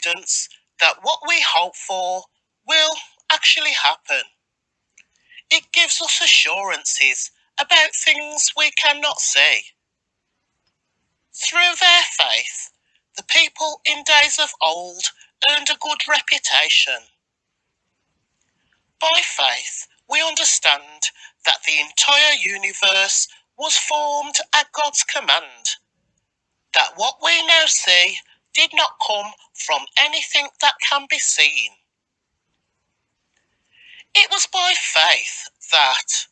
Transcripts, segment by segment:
evidence that what we hope for will actually happen. It gives us assurances about things we cannot see. Through their faith, the people in days of old earned a good reputation. By faith, we understand that the entire universe was formed at God's command, that what we now see did not come from anything that can be seen. It was by faith that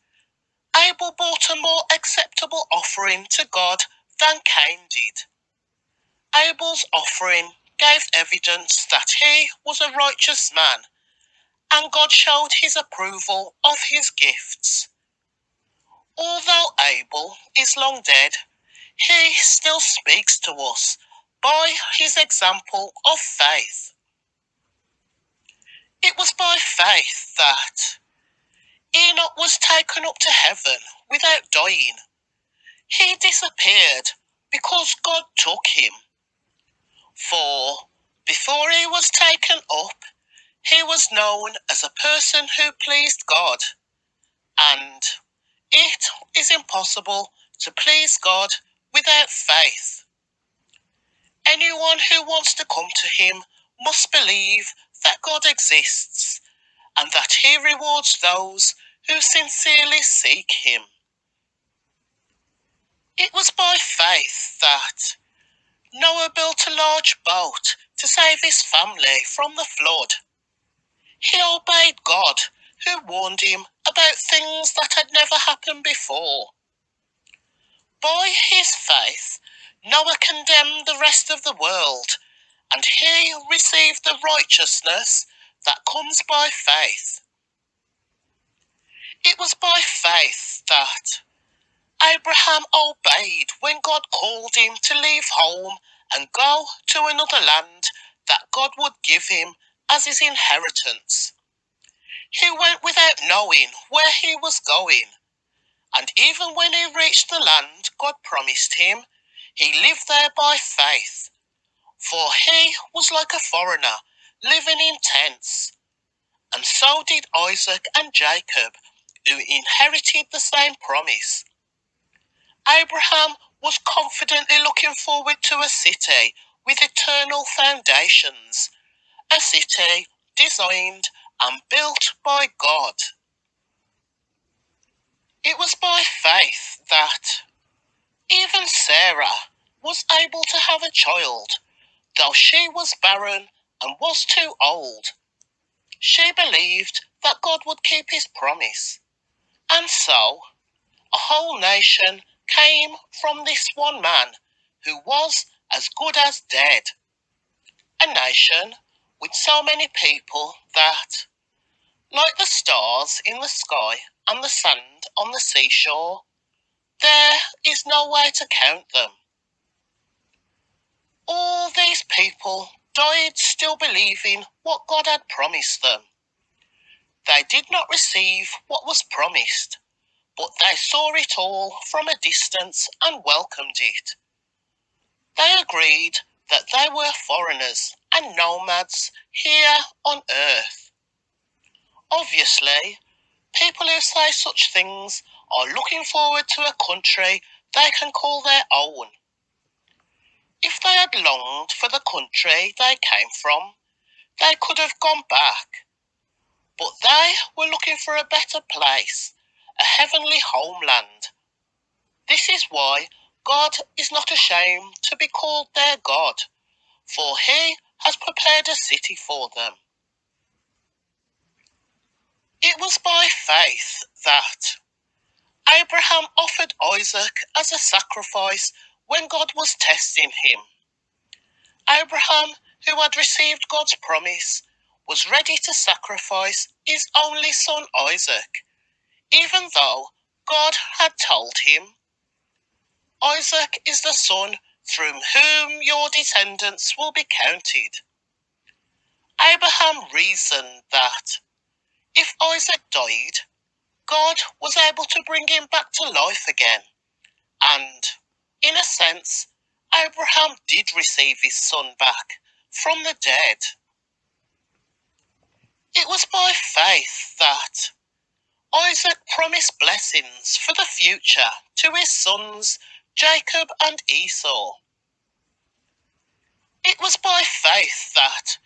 Abel brought a more acceptable offering to God than Cain did. Abel's offering gave evidence that he was a righteous man, and God showed his approval of his gifts. Although Abel is long dead, he still speaks to us by his example of faith. It was by faith that Enoch was taken up to heaven without dying. He disappeared because God took him. For before he was taken up, he was known as a person who pleased God, and it is impossible to please God without faith. Anyone who wants to come to him must believe that God exists and that he rewards those who sincerely seek him. It was by faith that Noah built a large boat to save his family from the flood. He obeyed God, who warned him about things that had never happened before. By his faith, Noah condemned the rest of the world, and he received the righteousness that comes by faith. It was by faith that Abraham obeyed when God called him to leave home and go to another land that God would give him as his inheritance. He went without knowing where he was going, and even when he reached the land God promised him, he lived there by faith, for he was like a foreigner living in tents, and so did Isaac and Jacob, who inherited the same promise. Abraham was confidently looking forward to a city with eternal foundations, a city designed and built by God. It was by faith that even Sarah was able to have a child, though she was barren and was too old. She believed that God would keep his promise, and so a whole nation came from this one man who was as good as dead. A nation with so many people that, like the stars in the sky and the sand on the seashore, there is no way to count them. All these people died still believing what God had promised them. They did not receive what was promised, but they saw it all from a distance and welcomed it. They agreed that they were foreigners and nomads here on earth. Obviously, people who say such things are looking forward to a country they can call their own. If they had longed for the country they came from, they could have gone back. But they were looking for a better place, a heavenly homeland. This is why God is not ashamed to be called their God, for he has prepared a city for them. It was by faith that Abraham offered Isaac as a sacrifice when God was testing him. Abraham, who had received God's promise, was ready to sacrifice his only son Isaac, even though God had told him, "Isaac is the son through whom your descendants will be counted." Abraham reasoned that if Isaac died, God was able to bring him back to life again, and, in a sense, Abraham did receive his son back from the dead. It was by faith that Isaac promised blessings for the future to his sons Jacob and Esau. It was by faith that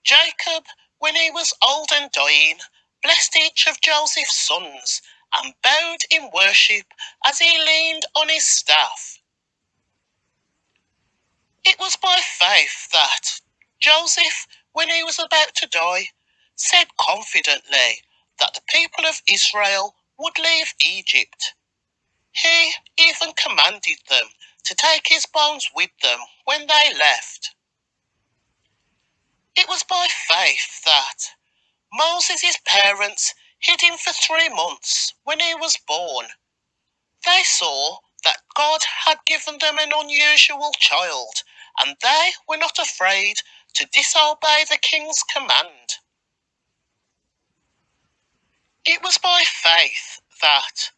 Jacob, when he was old and dying, blessed each of Joseph's sons and bowed in worship as he leaned on his staff. It was by faith that Joseph, when he was about to die, said confidently that the people of Israel would leave Egypt. He even commanded them to take his bones with them when they left. It was by faith that Moses' parents hid him for 3 months when he was born. They saw that God had given them an unusual child, and they were not afraid to disobey the king's command. It was by faith that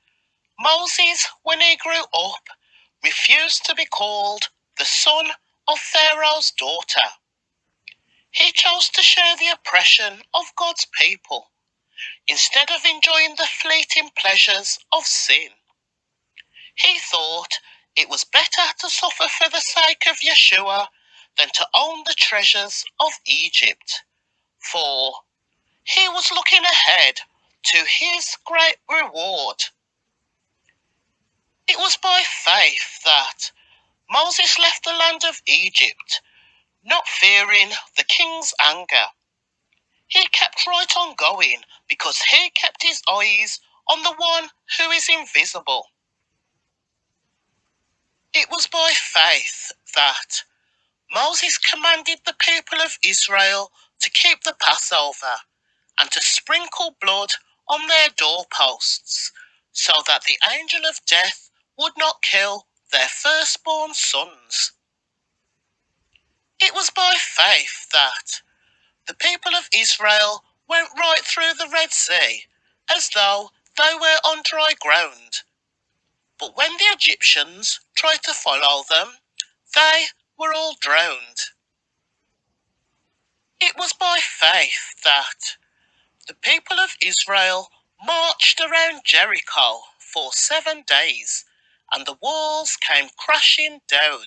Moses, when he grew up, refused to be called the son of Pharaoh's daughter. He chose to share the oppression of God's people instead of enjoying the fleeting pleasures of sin. He thought it was better to suffer for the sake of Yeshua than to own the treasures of Egypt, for he was looking ahead to his great reward. It was by faith that Moses left the land of Egypt, not fearing the king's anger. He kept right on going because he kept his eyes on the one who is invisible. It was by faith that Moses commanded the people of Israel to keep the Passover and to sprinkle blood on their doorposts, so that the angel of death would not kill their firstborn sons. It was by faith that the people of Israel went right through the Red Sea as though they were on dry ground. But when the Egyptians tried to follow them, they were all drowned. It was by faith that the people of Israel marched around Jericho for 7 days, and the walls came crashing down.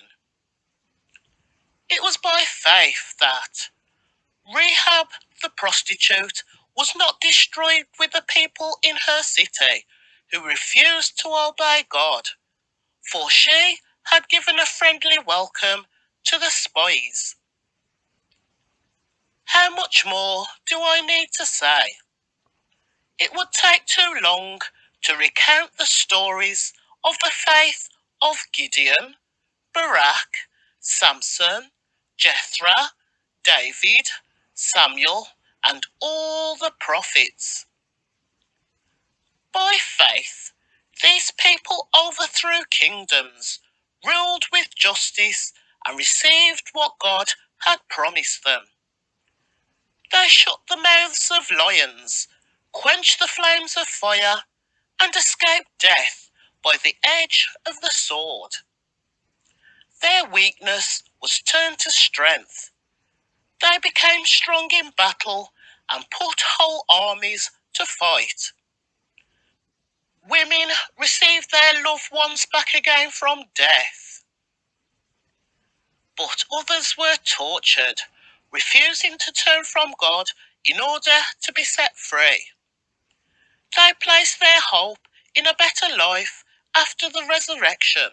It was by faith that Rahab the prostitute was not destroyed with the people in her city who refused to obey God, for she had given a friendly welcome to the spies. How much more do I need to say? It would take too long to recount the stories of the faith of Gideon, Barak, Samson, Jethro, David, Samuel, and all the prophets. By faith, these people overthrew kingdoms, ruled with justice, and received what God had promised them. They shut the mouths of lions, quenched the flames of fire, and escaped death by the edge of the sword. Their weakness was turned to strength. They became strong in battle and put whole armies to fight. Women received their loved ones back again from death. But others were tortured, refusing to turn from God in order to be set free. They placed their hope in a better life after the resurrection.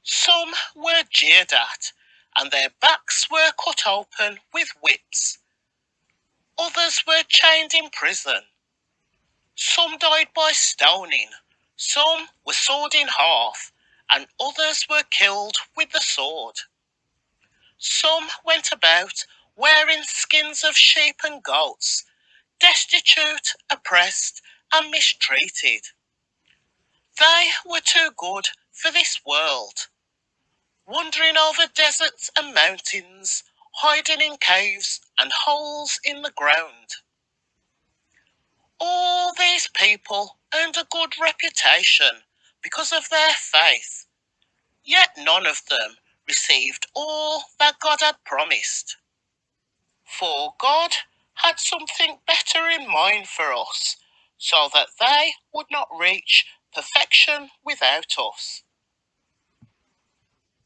Some were jeered at, and their backs were cut open with whips. Others were chained in prison. Some died by stoning, some were sawed in half, and others were killed with the sword. Some went about wearing skins of sheep and goats, destitute, oppressed, and mistreated. They were too good for this world, wandering over deserts and mountains, hiding in caves and holes in the ground. All these people earned a good reputation because of their faith, yet none of them received all that God had promised. For God had something better in mind for us, so that they would not reach perfection without us.